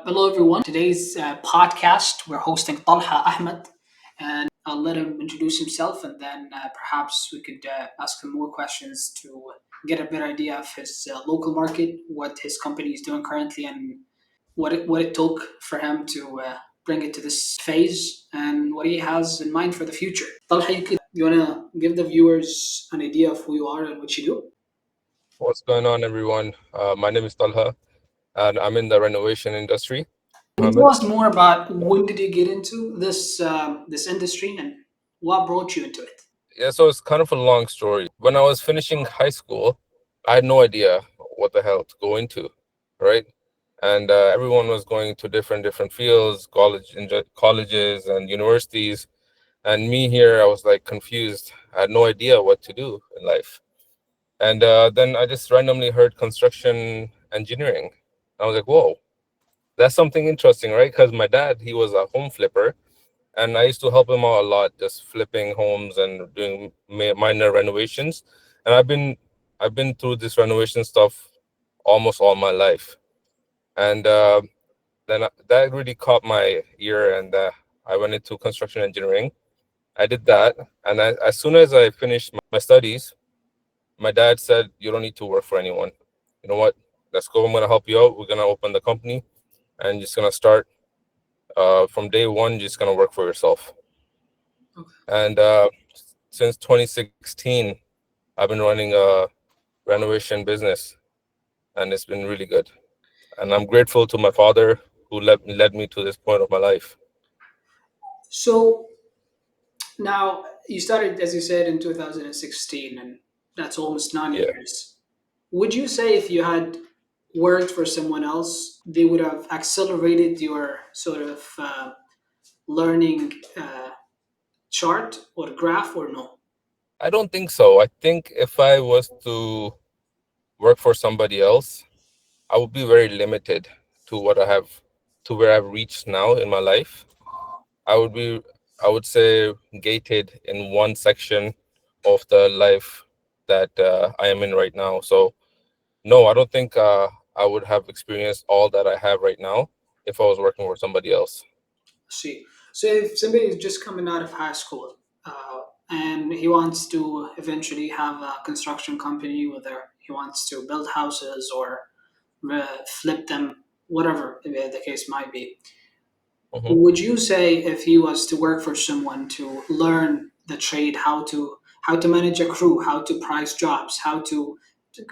Hello, everyone. Today's podcast, we're hosting Talha Ahmed, and I'll let him introduce himself, and then perhaps we could ask him more questions to get a better idea of his local market, what his company is doing currently, and what it took for him to bring it to this phase, and what he has in mind for the future. Talha, you wanna give the viewers an idea of who you are and what you do? What's going on, everyone? My name is Talha, and I'm in the renovation industry. Can you tell Ahmed. us more about when did you get into this industry and what brought you into it? Yeah, so it's kind of a long story. When I was finishing high school, I had no idea what the hell to go into, right? And everyone was going to different fields, colleges and universities, and me here, I was like confused. I had no idea what to do in life. And then I just randomly heard construction engineering. I was like, whoa, that's something interesting, right? Because my dad, he was a home flipper, and I used to help him out a lot, just flipping homes and doing minor renovations. And I've been through this renovation stuff almost all my life, and that really caught my ear, and I went into construction engineering. I did that, and as soon as I finished my studies, my dad said, "You don't need to work for anyone. You know what? Let's go. I'm gonna help you out. We're gonna open the company, and just gonna start from day one. You're just gonna work for yourself." And since 2016, I've been running a renovation business, and it's been really good. And I'm grateful to my father who led me to this point of my life. So now you started, as you said, in 2016, and that's almost nine Yeah. years. Would you say if you had worked for someone else, they would have accelerated your sort of learning chart or graph, or no? I don't think so. I think if I was to work for somebody else, I would be very limited to to where I've reached now in my life. I would be, I would say, gated in one section of the life that I am in right now. So, no, I don't think I would have experienced all that I have right now if I was working for somebody else. See, so if somebody is just coming out of high school and he wants to eventually have a construction company, whether he wants to build houses or flip them, whatever the case might be, Hmm. would you say if he was to work for someone to learn the trade, how to manage a crew, how to price jobs, how to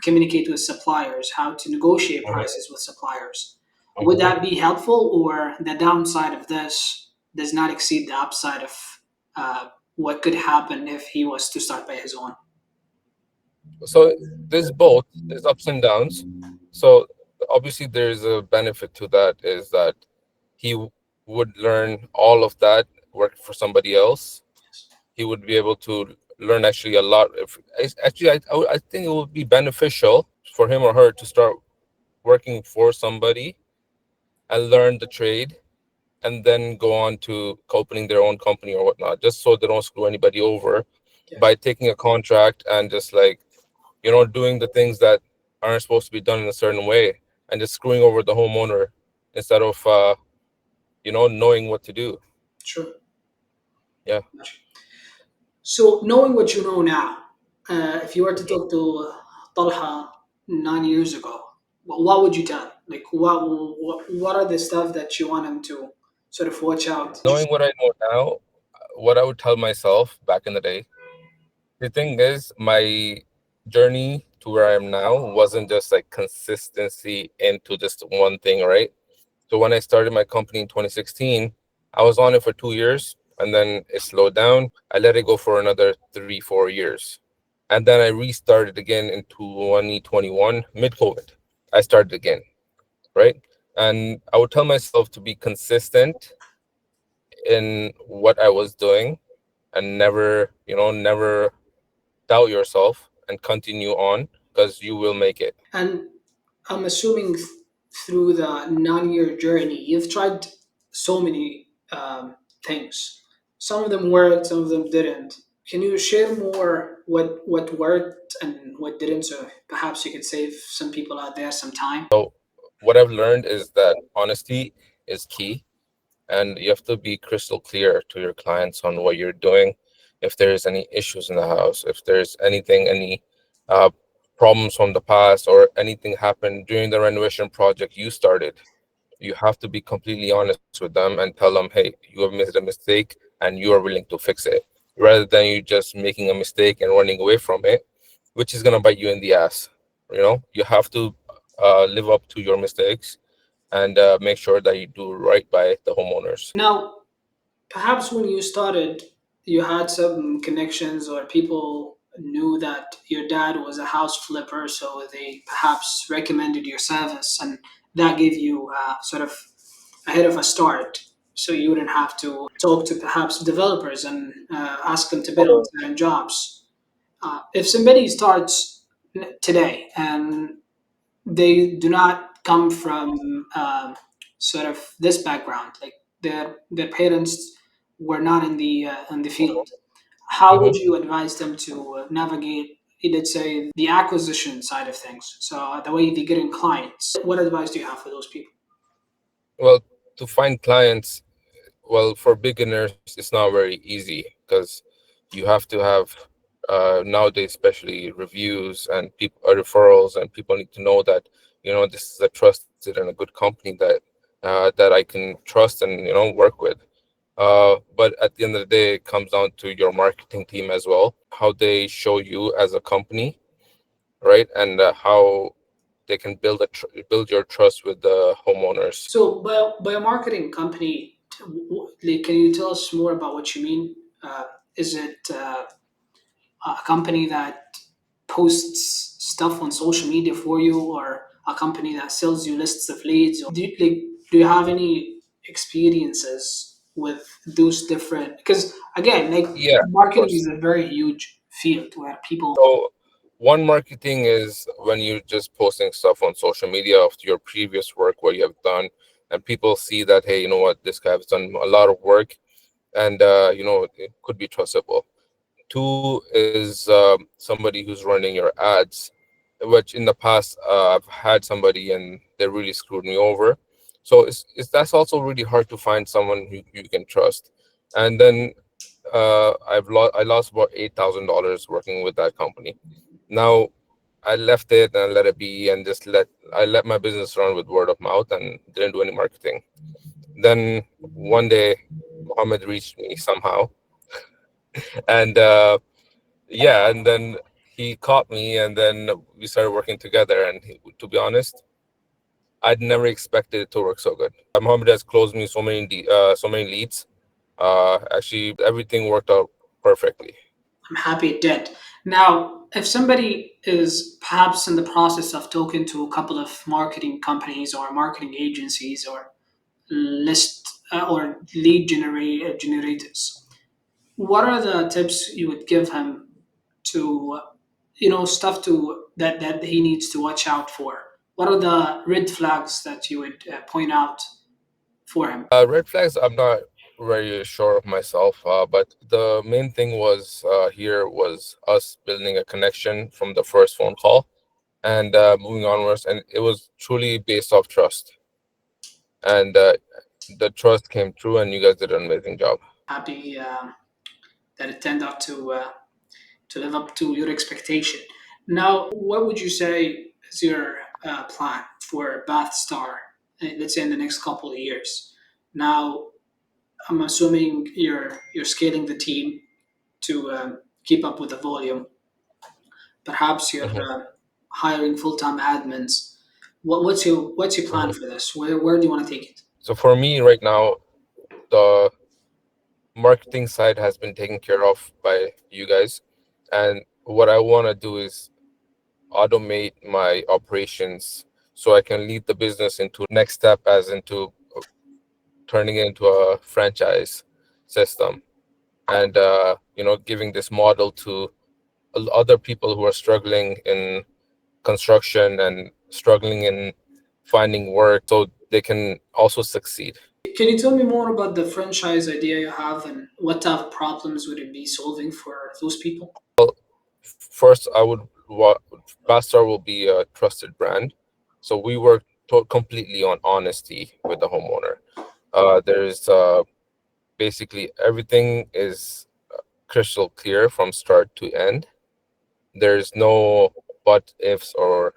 communicate with suppliers, how to negotiate Hmm. prices with suppliers, would Hmm. that be helpful, or the downside of this does not exceed the upside of what could happen if he was to start by his own? So there's both. There's ups and downs. So obviously there's a benefit to that is that would learn all of that work for somebody else. He would be able to learn actually a lot. Actually, I think it would be beneficial for him or her to start working for somebody and learn the trade and then go on to opening their own company or whatnot, just so they don't screw anybody over Yes, by taking a contract and just like, doing the things that aren't supposed to be done in a certain way and just screwing over the homeowner instead of, knowing what to do. sure. Yeah. So, knowing what you know now, if you were to talk to Talha 9 years ago, what would you tell him? Like, what are the stuff that you want him to sort of watch out? Knowing what I know now, what I would tell myself back in the day, the thing is, my journey to where I am now wasn't just like consistency into just one thing, right? So when I started my company in 2016, I was on it for 2 years and then it slowed down. I let it go for another 3, 4 years. And then I restarted again in 2021, mid COVID. I started again, right? And I would tell myself to be consistent in what I was doing and never doubt yourself and continue on because you will make it. And I'm assuming through the 9 year journey, you've tried so many things. Some of them worked, some of them didn't. Can you share more what worked and what didn't? So perhaps you could save some people out there some time. So what I've learned is that honesty is key, and you have to be crystal clear to your clients on what you're doing. If there's any issues in the house, if there's anything, any uh, problems from the past, or anything happened during the renovation project you started, you have to be completely honest with them and tell them, hey, you have made a mistake and you are willing to fix it, rather than you just making a mistake and running away from it, which is going to bite you in the ass. You have to live up to your mistakes and make sure that you do right by the homeowners. Now, perhaps when you started, you had some connections or people knew that your dad was a house flipper, so they perhaps recommended your service, and that gave you sort of ahead of a start. So you wouldn't have to talk to perhaps developers and ask them to bid on certain jobs. If somebody starts today and they do not come from sort of this background, like their parents were not in the field, how would Hmm. you advise them to navigate, let's say, the acquisition side of things? So the way they get in clients. What advice do you have for those people? Well, to find clients, well, for beginners, it's not very easy because you have to have nowadays, especially reviews and people referrals, and people need to know that this is a trusted and a good company that I can trust and work with. But at the end of the day, it comes down to your marketing team as well, how they show you as a company, right? And how they can build your trust with the homeowners. So, by a marketing company, like, can you tell us more about what you mean? Is it a company that posts stuff on social media for you, or a company that sells you lists of leads? Or do you have any experiences with those different? Because again, like, Yeah, of marketing course. is a very huge field where people. So one marketing is when you're just posting stuff on social media of your previous work, what you have done, and people see that, hey, you know what, this guy has done a lot of work, and it could be trustable. Two is somebody who's running your ads, which in the past I've had somebody and they really screwed me over. So it's that's also really hard to find someone who you can trust. And then I lost about $8,000 working with that company. Now I left it and let it be, and just let my business run with word of mouth and didn't do any marketing. Then one day, Mohammed reached me somehow, and yeah, and then he caught me, and then we started working together. And to be honest, I'd never expected it to work so good. Mohammed has closed me so many leads. Actually, everything worked out perfectly. I'm happy it did. Now, if somebody is perhaps in the process of talking to a couple of marketing companies or marketing agencies or list or lead generators, what are the tips you would give him to, stuff to that he needs to watch out for? What are the red flags that you would point out for him? Red flags, I'm not very sure of myself, but the main thing was here was us building a connection from the first phone call and moving onwards, and it was truly based off trust. And the trust came through, and you guys did an amazing job. Happy that it turned out to live up to your expectation. Now, what would you say is your plan for Bath Star, let's say in the next couple of years? Now, I'm assuming you're scaling the team to keep up with the volume. Perhaps you're Hmm. hiring full-time admins. What's your plan Hmm. for this? Where do you want to take it? So for me right now, the marketing side has been taken care of by you guys, and what I want to do is automate my operations so I can lead the business into next step, as into turning it into a franchise system, and giving this model to other people who are struggling in construction and struggling in finding work, so they can also succeed. Can you tell me more about the franchise idea you have and what type of problems would it be solving for those people? First, Bastar will be a trusted brand. So we work completely on honesty with the homeowner. There's basically everything is crystal clear from start to end. There's no but ifs or,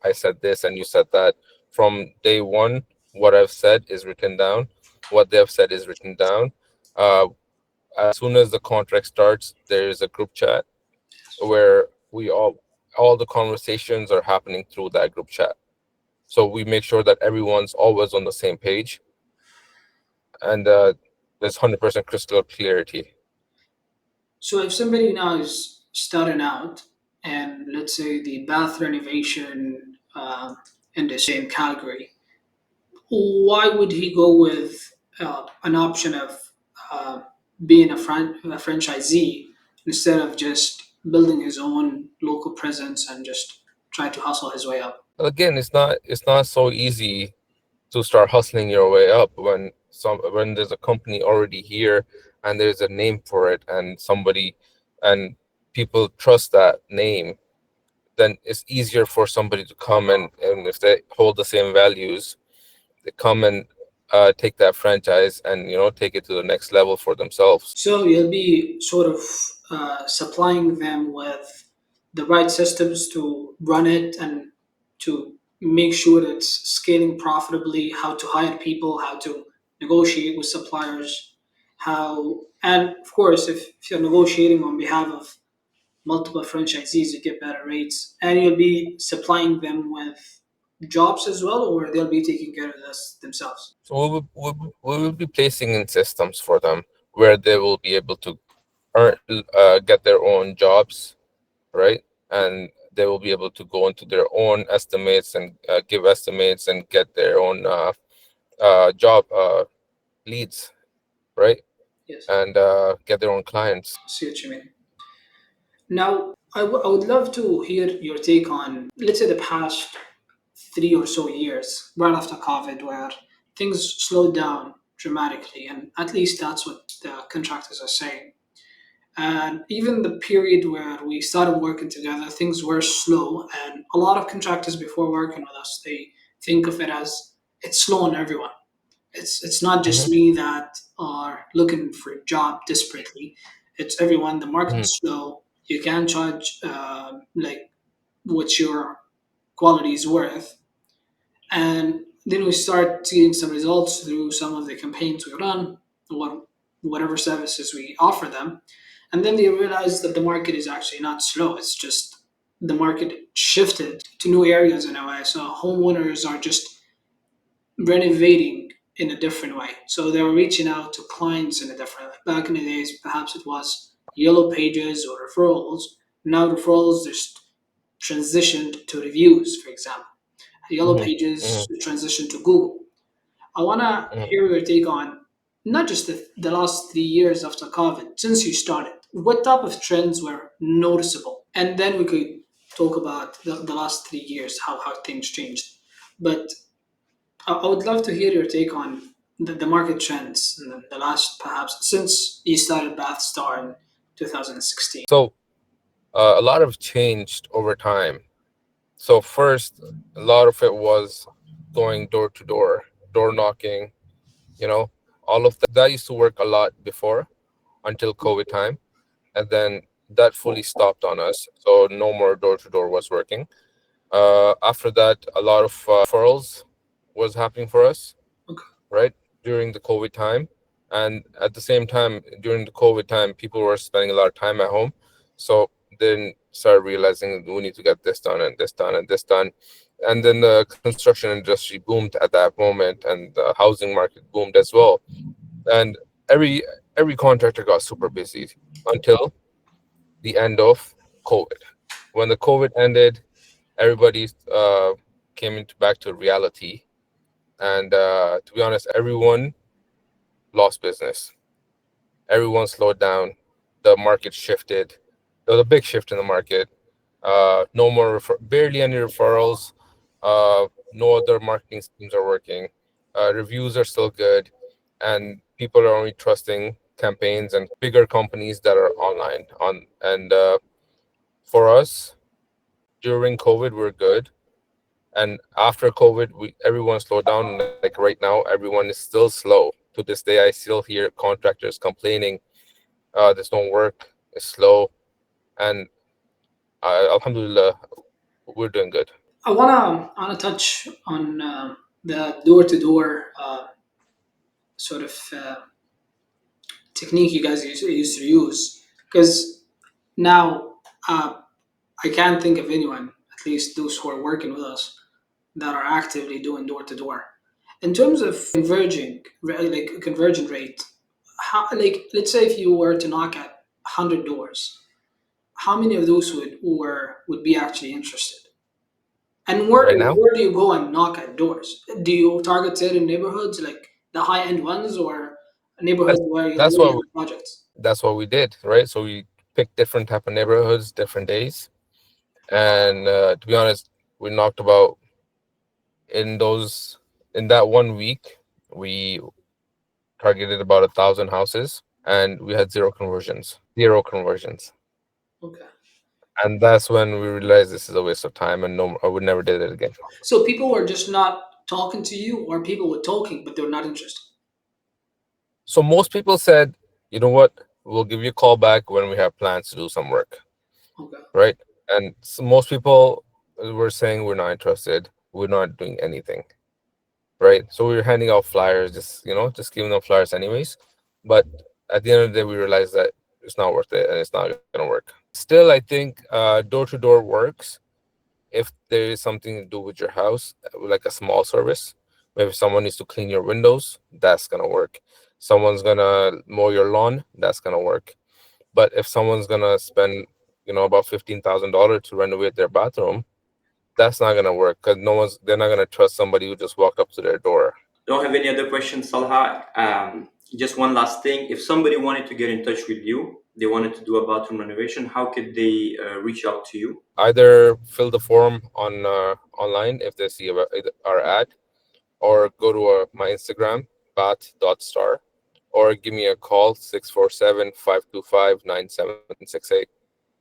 I said this and you said that. From day one, what I've said is written down. What they have said is written down. Uh, as soon as the contract starts, there is a group chat where all the conversations are happening through that group chat. So we make sure that everyone's always on the same page, and there's 100% crystal clarity. So if somebody now is starting out, and let's say the bath renovation in the same category, why would he go with an option of uh, being a franchisee instead of just building his own local presence and just try to hustle his way up? Again, it's not so easy to start hustling your way up when there's a company already here and there's a name for it, and people trust that name. Then it's easier for somebody to come, and if they hold the same values, they come and take that franchise and take it to the next level for themselves. So you'll be sort of supplying them with the right systems to run it and to make sure that it's scaling profitably, how to hire people, how to negotiate with suppliers, and of course, if you're negotiating on behalf of multiple franchisees, you get better rates, and you'll be supplying them with jobs as well, or they'll be taking care of this themselves. So we will be placing in systems for them where they will be able to get their own jobs, right? And they will be able to go into their own estimates and give estimates and get their own job leads, right? Yes, And get their own clients. I see what you mean. Now, I would love to hear your take on, let's say, the past 3 or so years, right after COVID, where things slowed down dramatically, and at least that's what the contractors are saying. And even the period where we started working together, things were slow, and a lot of contractors before working with us, they think of it as it's slow on everyone. It's not Hmm. just me that are looking for a job desperately. It's everyone. The Hmm. market's slow. You can't charge like what your quality is worth. And then we start seeing some results through some of the campaigns we run, what whatever services we offer them, and then they realize that the market is actually not slow. It's just the market shifted to new areas in a way. So homeowners are just renovating in a different way. So they were reaching out to clients in a different way. Back in the days, perhaps it was yellow pages or referrals. Now referrals just transitioned to reviews, for example. Yellow Hmm. Hmm. pages transitioned to Google. I want to Hmm. hear your take on not just the last 3 years after COVID, since you started. What type of trends were noticeable? And then we could talk about the last 3 years, how things changed. But I would love to hear your take on the market trends in the last, perhaps, since you started Bathstar in 2016. So a lot of changed over time. So first, a lot of it was going door to door, door knocking, you know, all of that used to work a lot before until COVID time. And then that fully stopped on us. So no more door to door was working. After that, a lot of referrals was happening for us, Okay. right, during the COVID time. And at the same time, during the COVID time, people were spending a lot of time at home. So then started realizing we need to get this done and this done and this done. And then the construction industry boomed at that moment, and the housing market boomed as well. And every every contractor got super busy until the end of COVID. When the COVID ended, everybody came into back to reality, and to be honest, everyone lost business. Everyone slowed down. The market shifted. There was a big shift in the market. No more barely any referrals. No other marketing schemes are working. Reviews are still good, and people are only trusting campaigns and bigger companies that are online. And for us during COVID, we're good. And after COVID, everyone slowed down. Like right now, everyone is still slow. To this day, I still hear contractors complaining, this don't work, it's slow. And Alhamdulillah, we're doing good. I wanna touch on the door to door sort of technique you guys used to use, because now uh, I can't think of anyone, at least those who are working with us, that are actively doing door to door. In terms of like a conversion rate, how, like, let's say if you were to knock at 100 doors, how many of those would be actually interested? And Right now, where do you go and knock at doors? Do you target certain neighborhoods, like the high end ones, or neighborhoods that's where you that's already what have projects? we did, right? So we picked different type of neighborhoods, different days, and to be honest, we knocked about in those in that 1 week, we targeted about 1,000 houses, and we had zero conversions. Okay. And that's when we realized this is a waste of time, and no, I would never did it again. So people were just not talking to you, or people were talking but they were not interested. So most people said, you know what, we'll give you a call back when we have plans to do some work, Okay. right? And so most people were saying we're not interested, we're not doing anything, right? So we were handing out flyers, just giving them flyers anyways. But at the end of the day, we realized that it's not worth it and it's not gonna work. Still, I think door to door works if there is something to do with your house, like a small service. Maybe someone needs to clean your windows, that's gonna work. Someone's gonna mow your lawn, that's gonna work. But if someone's gonna spend, about $15,000 to renovate their bathroom, that's not gonna work because they're not gonna trust somebody who just walked up to their door. Don't have any other questions, Salha. Just one last thing. If somebody wanted to get in touch with you, they wanted to do a bathroom renovation, how could they reach out to you? Either fill the form on online if they see our ad, or go to my Instagram, bath.star, or give me a call, 647-525-9768.